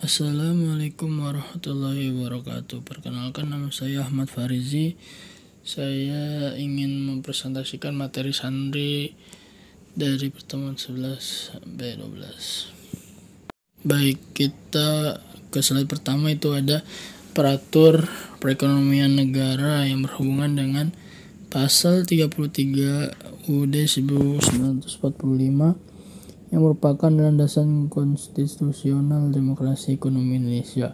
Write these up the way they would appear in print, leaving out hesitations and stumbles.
Assalamualaikum warahmatullahi wabarakatuh. Perkenalkan, nama saya Ahmad Farizi. Saya ingin mempresentasikan materi santri dari pertemuan 11 sampai 12. Baik, kita ke slide pertama. Itu ada peratur perekonomian negara yang berhubungan dengan pasal 33 UUD 1945 yang merupakan landasan konstitusional demokrasi ekonomi Indonesia.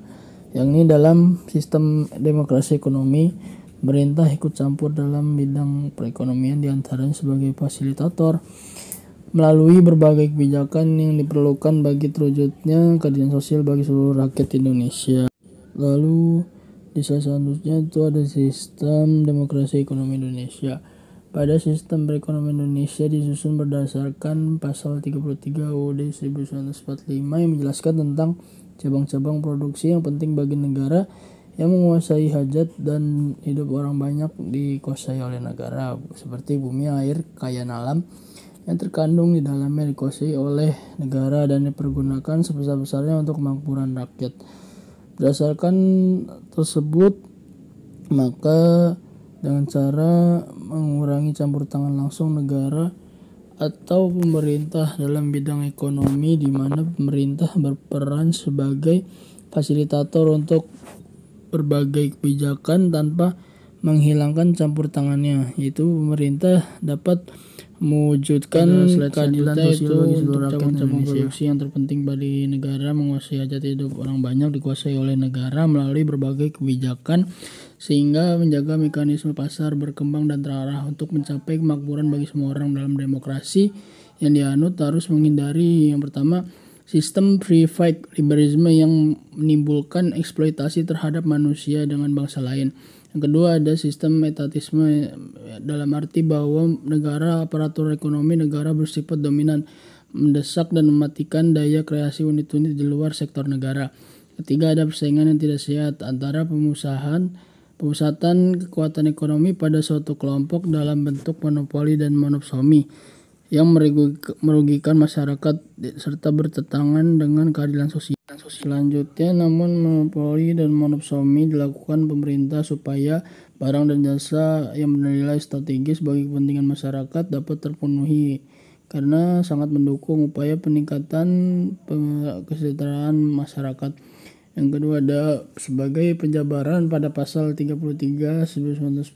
Yang ini dalam sistem demokrasi ekonomi, pemerintah ikut campur dalam bidang perekonomian diantaranya sebagai fasilitator melalui berbagai kebijakan yang diperlukan bagi terwujudnya keadilan sosial bagi seluruh rakyat Indonesia. Lalu di slide selanjutnya itu ada sistem demokrasi ekonomi Indonesia. Pada sistem perekonomian Indonesia disusun berdasarkan pasal 33 UUD 1945 yang menjelaskan tentang cabang-cabang produksi yang penting bagi negara yang menguasai hajat dan hidup orang banyak dikuasai oleh negara, seperti bumi, air, kekayaan alam yang terkandung di dalamnya dikuasai oleh negara dan dipergunakan sebesar-besarnya untuk kemakmuran rakyat. Berdasarkan tersebut, maka dengan cara mengurangi campur tangan langsung negara atau pemerintah dalam bidang ekonomi, di mana pemerintah berperan sebagai fasilitator untuk berbagai kebijakan tanpa menghilangkan campur tangannya, yaitu pemerintah dapat mewujudkan keadilan sosial bagi seluruh rakyat Indonesia. Produksi yang terpenting bagi negara menguasai hajat hidup orang banyak dikuasai oleh negara melalui berbagai kebijakan sehingga menjaga mekanisme pasar berkembang dan terarah untuk mencapai kemakmuran bagi semua orang. Dalam demokrasi yang dianut harus menghindari yang pertama, sistem free-fight liberalisme yang menimbulkan eksploitasi terhadap manusia dengan bangsa lain. Yang kedua, ada sistem etatisme dalam arti bahwa negara aparatur ekonomi negara bersifat dominan, mendesak dan mematikan daya kreasi unit-unit di luar sektor negara. Ketiga, ada persaingan yang tidak sehat antara pemusatan kekuatan ekonomi pada suatu kelompok dalam bentuk monopoli dan monopsoni yang merugikan masyarakat serta bertentangan dengan keadilan sosial. Selanjutnya, namun monopoli dan monopsoni dilakukan pemerintah supaya barang dan jasa yang bernilai strategis bagi kepentingan masyarakat dapat terpenuhi karena sangat mendukung upaya peningkatan kesejahteraan masyarakat. Yang kedua, ada sebagai penjabaran pada pasal 33 1945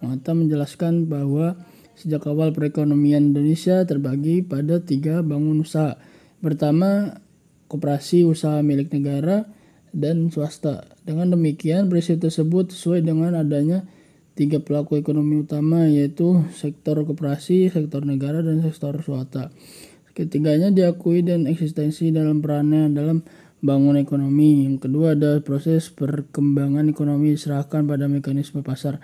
Mata menjelaskan bahwa sejak awal perekonomian Indonesia terbagi pada 3 bangun usaha. Pertama, koperasi usaha milik negara dan swasta. Dengan demikian, prinsip tersebut sesuai dengan adanya 3 pelaku ekonomi utama, yaitu sektor koperasi, sektor negara, dan sektor swasta. Ketiganya diakui dan eksistensi dalam perannya dalam bangun ekonomi. Yang kedua, ada proses perkembangan ekonomi diserahkan pada mekanisme pasar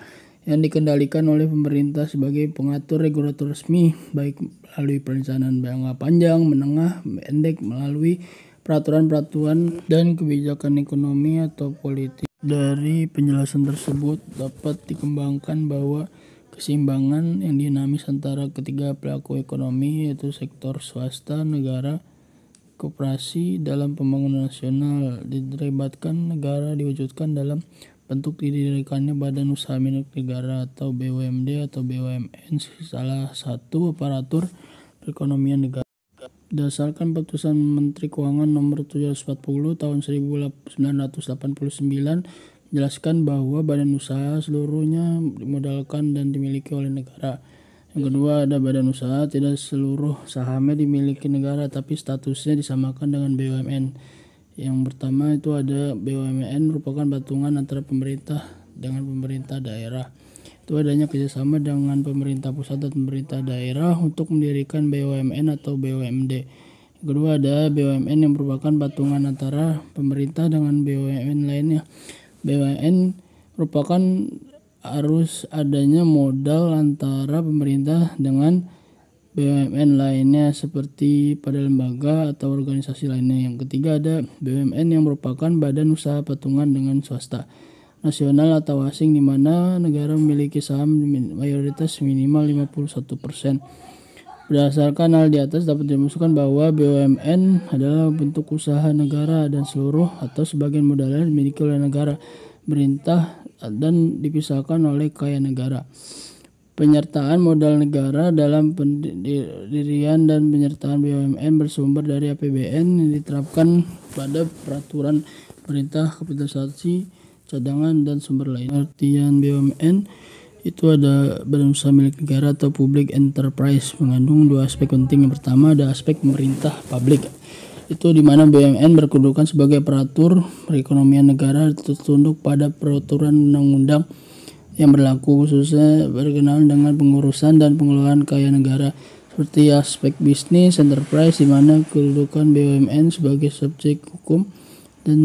yang dikendalikan oleh pemerintah sebagai pengatur regulator resmi, baik melalui perencanaan jangka panjang, menengah, pendek, melalui peraturan-peraturan dan kebijakan ekonomi atau politik. Dari penjelasan tersebut dapat dikembangkan bahwa keseimbangan yang dinamis antara ketiga pelaku ekonomi, yaitu sektor swasta, negara, koperasi dalam pembangunan nasional dilibatkan negara diwujudkan dalam bentuk didirikannya Badan Usaha Milik Negara atau BUMD atau BUMN, salah satu aparatur perekonomian negara. Berdasarkan Putusan Menteri Keuangan Nomor 740 Tahun 1989 menjelaskan bahwa badan usaha seluruhnya dimodalkan dan dimiliki oleh negara. Yang kedua, ada badan usaha tidak seluruh sahamnya dimiliki negara tapi statusnya disamakan dengan BUMN. Yang pertama itu ada BUMN merupakan patungan antara pemerintah dengan pemerintah daerah. Itu adanya kerjasama dengan pemerintah pusat dan pemerintah daerah untuk mendirikan BUMN atau BUMD. Yang kedua, ada BUMN yang merupakan patungan antara pemerintah dengan BUMN lainnya. BUMN merupakan harus adanya modal antara pemerintah dengan BUMN lainnya seperti pada lembaga atau organisasi lainnya. Yang ketiga, ada BUMN yang merupakan badan usaha patungan dengan swasta nasional atau asing, di mana negara memiliki saham mayoritas minimal 51%. Berdasarkan hal di atas dapat dimaksudkan bahwa BUMN adalah bentuk usaha negara dan seluruh atau sebagian modalnya dimiliki oleh negara, pemerintah dan dipisahkan oleh kaya negara. Penyertaan modal negara dalam pendirian dan penyertaan BUMN bersumber dari APBN yang diterapkan pada peraturan pemerintah, kapitalisasi, cadangan, dan sumber lain. Artian BUMN itu ada badan usaha milik negara atau public enterprise, mengandung dua aspek penting. Yang pertama ada aspek pemerintah publik, itu di mana BUMN berkedudukan sebagai peratur perekonomian negara tertunduk pada peraturan undang-undang yang berlaku, khususnya berkenaan dengan pengurusan dan pengelolaan kaya negara. Seperti aspek bisnis enterprise, di mana kedudukan BUMN sebagai subjek hukum dan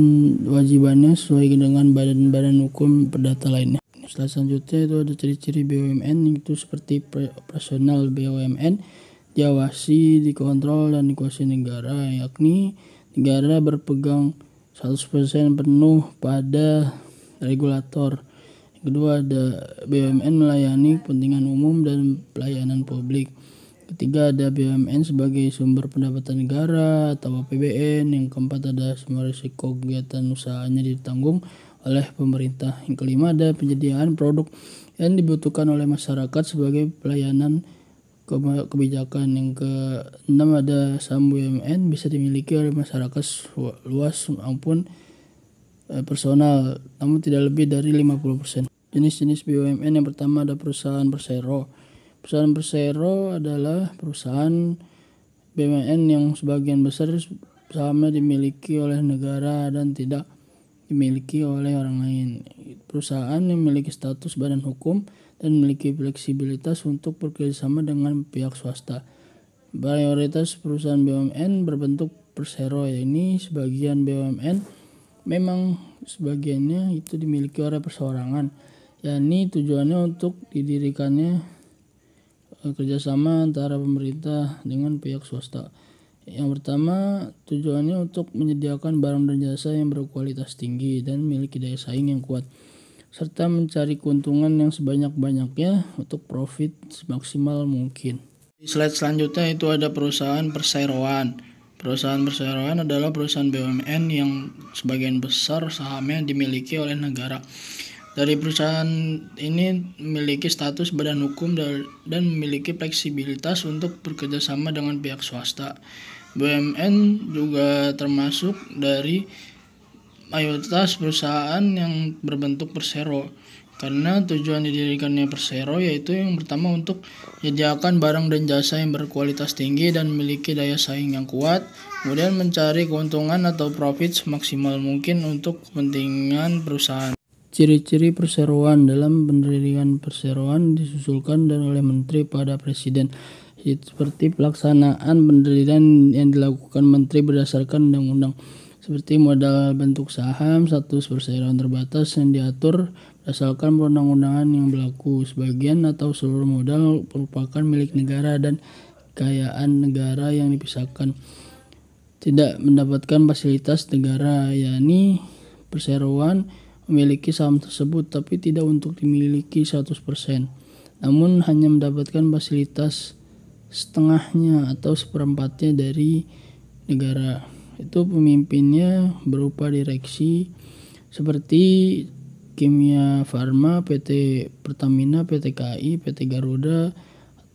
wajibannya sesuai dengan badan-badan hukum perdata lainnya. Selanjutnya itu ada ciri-ciri BUMN, itu seperti operasional BUMN diawasi, dikontrol, dan dikuasai negara, yakni negara berpegang 100% penuh pada regulator. Yang kedua ada BUMN melayani kepentingan umum dan pelayanan publik. Ketiga ada BUMN sebagai sumber pendapatan negara atau APBN. Yang keempat ada semua risiko kegiatan usahanya ditanggung oleh pemerintah. Yang kelima ada penyediaan produk yang dibutuhkan oleh masyarakat sebagai pelayanan kebijakan. Yang keenam ada saham BUMN bisa dimiliki oleh masyarakat luas maupun personal, namun tidak lebih dari 50%. Jenis-jenis BUMN yang pertama ada perusahaan persero. Perusahaan persero adalah perusahaan BUMN yang sebagian besar sahamnya dimiliki oleh negara dan tidak dimiliki oleh orang lain. Perusahaan yang memiliki status badan hukum dan memiliki fleksibilitas untuk bekerjasama dengan pihak swasta. Mayoritas perusahaan BUMN berbentuk persero, ini sebagian BUMN memang sebagiannya itu dimiliki oleh perseorangan, yakni tujuannya untuk didirikannya kerjasama antara pemerintah dengan pihak swasta. Yang pertama, tujuannya untuk menyediakan barang dan jasa yang berkualitas tinggi dan memiliki daya saing yang kuat, serta mencari keuntungan yang sebanyak-banyaknya untuk profit semaksimal mungkin. Di slide selanjutnya itu ada perusahaan perseroan. Perusahaan perseroan adalah perusahaan BUMN yang sebagian besar sahamnya dimiliki oleh negara. Dari perusahaan ini memiliki status badan hukum dan memiliki fleksibilitas untuk bekerjasama dengan pihak swasta. BUMN juga termasuk dari mayoritas perusahaan yang berbentuk persero, karena tujuan didirikannya persero yaitu yang pertama untuk menyediakan barang dan jasa yang berkualitas tinggi dan memiliki daya saing yang kuat, kemudian mencari keuntungan atau profit semaksimal mungkin untuk kepentingan perusahaan. Ciri-ciri perseroan. Dalam pendirian perseroan disusulkan dan oleh menteri pada presiden, seperti pelaksanaan pendirian yang dilakukan menteri berdasarkan undang-undang, seperti modal bentuk saham, status perseroan terbatas yang diatur berdasarkan perundang-undangan yang berlaku. Sebagian atau seluruh modal merupakan milik negara dan kekayaan negara yang dipisahkan, tidak mendapatkan fasilitas negara, yakni perseroan memiliki saham tersebut tapi tidak untuk dimiliki 100%, namun hanya mendapatkan fasilitas setengahnya atau seperempatnya dari negara. Itu pemimpinnya berupa direksi seperti Kimia Farma, PT Pertamina, PT KAI, PT Garuda,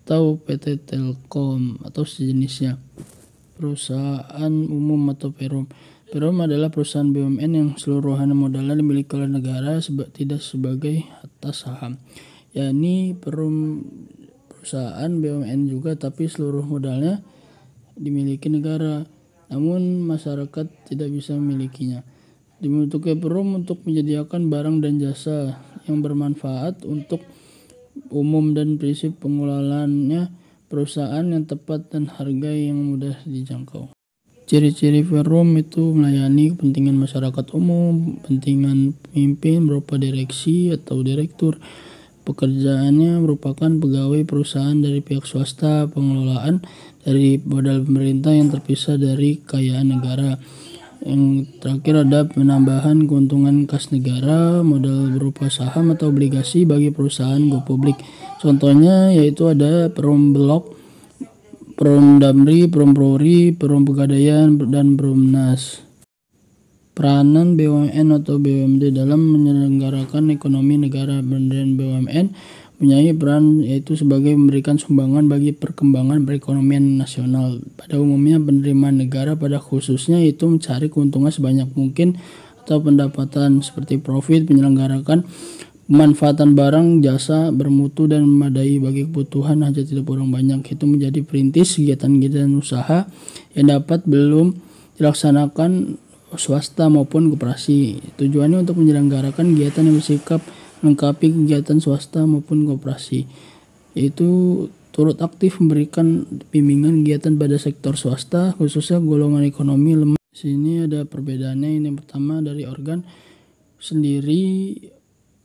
atau PT Telkom atau sejenisnya. Perusahaan umum atau Perum. Perum adalah perusahaan BUMN yang seluruhan modalnya dimiliki oleh negara tidak sebagai atas saham, yakni perusahaan BUMN juga tapi seluruh modalnya dimiliki negara, namun masyarakat tidak bisa memilikinya. Dibentuknya Perum untuk menyediakan barang dan jasa yang bermanfaat untuk umum dan prinsip pengelolaannya perusahaan yang tepat dan harga yang mudah dijangkau. Ciri-ciri Perum itu melayani kepentingan masyarakat umum, kepentingan pemimpin berupa direksi atau direktur. Pekerjaannya merupakan pegawai perusahaan dari pihak swasta, pengelolaan dari modal pemerintah yang terpisah dari kekayaan negara. Yang terakhir ada penambahan keuntungan kas negara, modal berupa saham atau obligasi bagi perusahaan go publik. Contohnya yaitu ada Perum Bulog, Perumdamri, Perumpori, Perum Pegadaian, dan Perumnas. Peranan BUMN atau BUMD dalam menyelenggarakan ekonomi negara. Dan BUMN mempunyai peran yaitu sebagai memberikan sumbangan bagi perkembangan perekonomian nasional. Pada umumnya penerimaan negara pada khususnya itu mencari keuntungan sebanyak mungkin atau pendapatan seperti profit, menyelenggarakan pemanfaatan barang jasa bermutu dan memadai bagi kebutuhan hajat hidup orang banyak. Itu menjadi perintis kegiatan-kegiatan usaha yang dapat belum dilaksanakan swasta maupun koperasi. Tujuannya untuk menyelenggarakan kegiatan yang bersikap melengkapi kegiatan swasta maupun koperasi, yaitu turut aktif memberikan bimbingan kegiatan pada sektor swasta khususnya golongan ekonomi lemah. Sini ada perbedaannya. Ini yang pertama dari organ sendiri,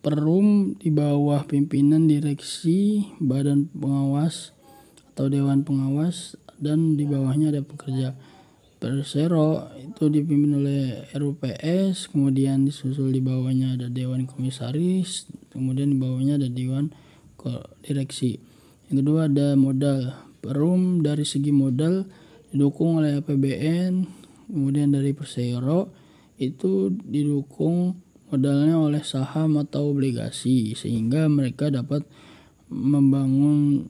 Perum di bawah pimpinan direksi, badan pengawas atau dewan pengawas, dan di bawahnya ada pekerja. Persero itu dipimpin oleh RUPS, kemudian disusul di bawahnya ada dewan komisaris, kemudian di bawahnya ada dewan direksi. Yang kedua ada modal. Perum dari segi modal didukung oleh APBN, kemudian dari Persero itu didukung modalnya oleh saham atau obligasi, sehingga mereka dapat membangun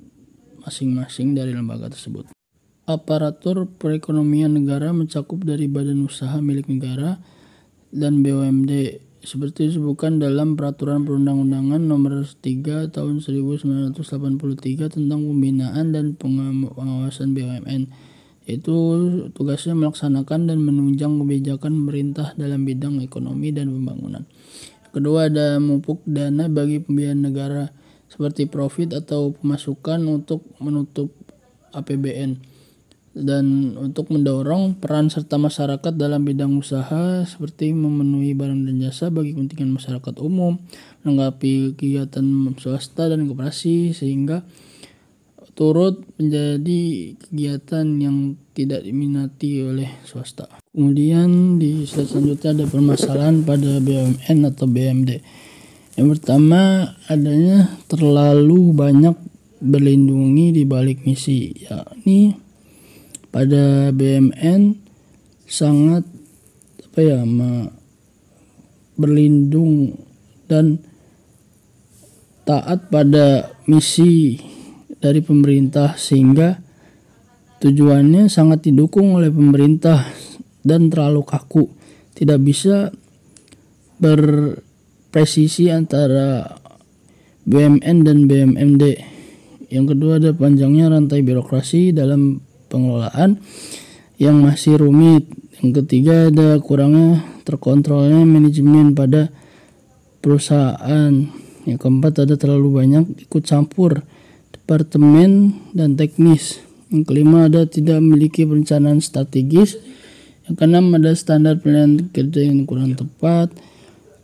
masing-masing dari lembaga tersebut. Aparatur perekonomian negara mencakup dari badan usaha milik negara dan BUMD seperti disebutkan dalam Peraturan Perundang-undangan Nomor 3 Tahun 1983 tentang pembinaan dan pengawasan BUMN, yaitu tugasnya melaksanakan dan menunjang kebijakan pemerintah dalam bidang ekonomi dan pembangunan. Kedua ada memupuk dana bagi pembiayaan negara seperti profit atau pemasukan untuk menutup APBN, dan untuk mendorong peran serta masyarakat dalam bidang usaha seperti memenuhi barang dan jasa bagi kepentingan masyarakat umum, melengkapi kegiatan swasta dan koperasi, sehingga turut menjadi kegiatan yang tidak diminati oleh swasta. Kemudian di slide selanjutnya ada permasalahan pada BUMN atau BUMD. Yang pertama adanya terlalu banyak berlindungi di balik misi, yakni pada BUMN sangat berlindung dan taat pada misi dari pemerintah, sehingga tujuannya sangat didukung oleh pemerintah dan terlalu kaku, tidak bisa berpresisi antara BUMN dan BUMD. Yang kedua ada panjangnya rantai birokrasi dalam pengelolaan yang masih rumit. Yang ketiga ada kurangnya terkontrolnya manajemen pada perusahaan. Yang keempat ada terlalu banyak ikut campur departemen dan teknis. Yang kelima ada tidak memiliki perencanaan strategis. Yang keenam ada standar penilaian kerja yang kurang tepat.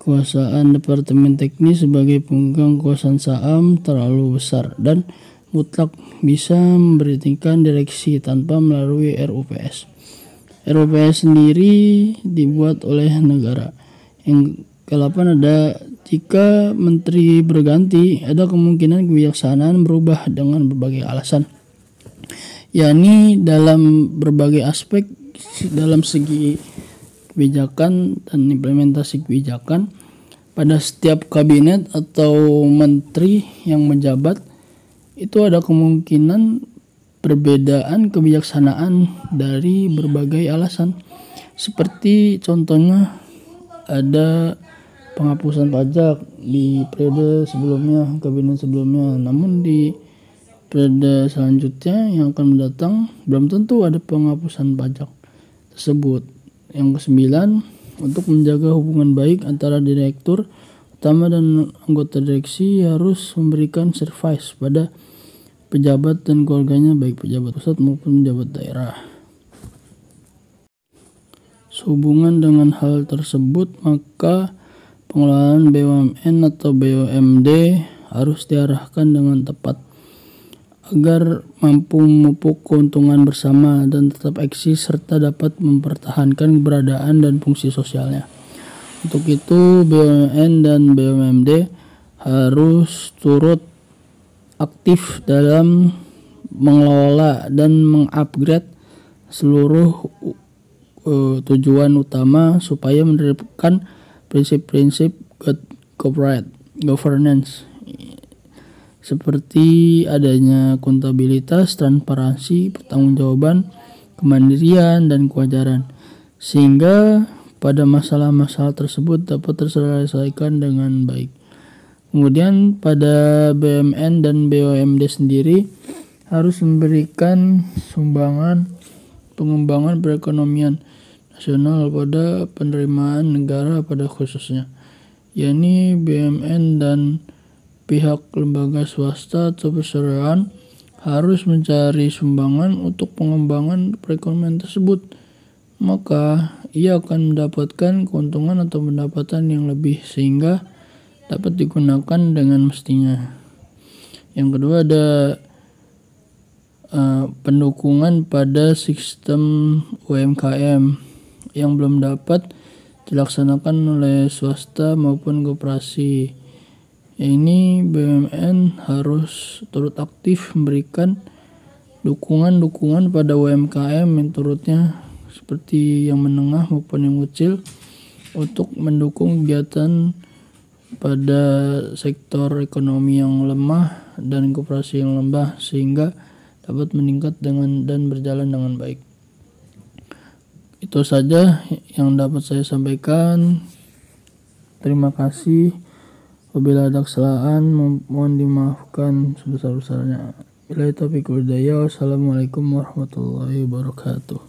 Kekuasaan departemen teknis sebagai pemegang kekuasaan saham terlalu besar dan mutlak bisa memberhentikan direksi tanpa melalui RUPS. RUPS sendiri dibuat oleh negara. Yang ke-8 ada jika menteri berganti, ada kemungkinan kebijaksanaan berubah dengan berbagai alasan, yakni dalam berbagai aspek dalam segi kebijakan dan implementasi kebijakan pada setiap kabinet atau menteri yang menjabat. Itu ada kemungkinan perbedaan kebijaksanaan dari berbagai alasan. Seperti contohnya ada penghapusan pajak di periode sebelumnya, kabinet sebelumnya. Namun di periode selanjutnya yang akan mendatang belum tentu ada penghapusan pajak tersebut. Yang ke-9, untuk menjaga hubungan baik antara direktur utama dan anggota direksi harus memberikan service pada pejabat dan keluarganya, baik pejabat pusat maupun pejabat daerah. Sehubungan dengan hal tersebut, maka pengelolaan BUMN atau BUMD harus diarahkan dengan tepat agar mampu memupuk keuntungan bersama dan tetap eksis serta dapat mempertahankan keberadaan dan fungsi sosialnya. Untuk itu BUMN dan BUMD harus turut aktif dalam mengelola dan mengupgrade seluruh tujuan utama supaya menerapkan prinsip-prinsip good corporate governance seperti adanya akuntabilitas, transparansi, pertanggungjawaban, kemandirian, dan kewajaran, sehingga pada masalah-masalah tersebut dapat terselesaikan dengan baik. Kemudian pada BUMN dan BUMD sendiri harus memberikan sumbangan pengembangan perekonomian nasional pada penerimaan negara pada khususnya, yakni BUMN dan pihak lembaga swasta atau perseroan harus mencari sumbangan untuk pengembangan perekonomian tersebut, maka ia akan mendapatkan keuntungan atau pendapatan yang lebih sehingga dapat digunakan dengan mestinya. Yang kedua ada pendukungan pada sistem UMKM yang belum dapat dilaksanakan oleh swasta maupun koperasi. Ini BUMN harus turut aktif memberikan dukungan pada UMKM yang turutnya seperti yang menengah maupun yang kecil untuk mendukung kegiatan pada sektor ekonomi yang lemah dan koperasi yang lemah sehingga dapat meningkat dan berjalan dengan baik. Itu saja yang dapat saya sampaikan. Terima kasih. Apabila ada kesalahan mohon dimaafkan sebesar-besarnya. Wassalamualaikum warahmatullahi wabarakatuh.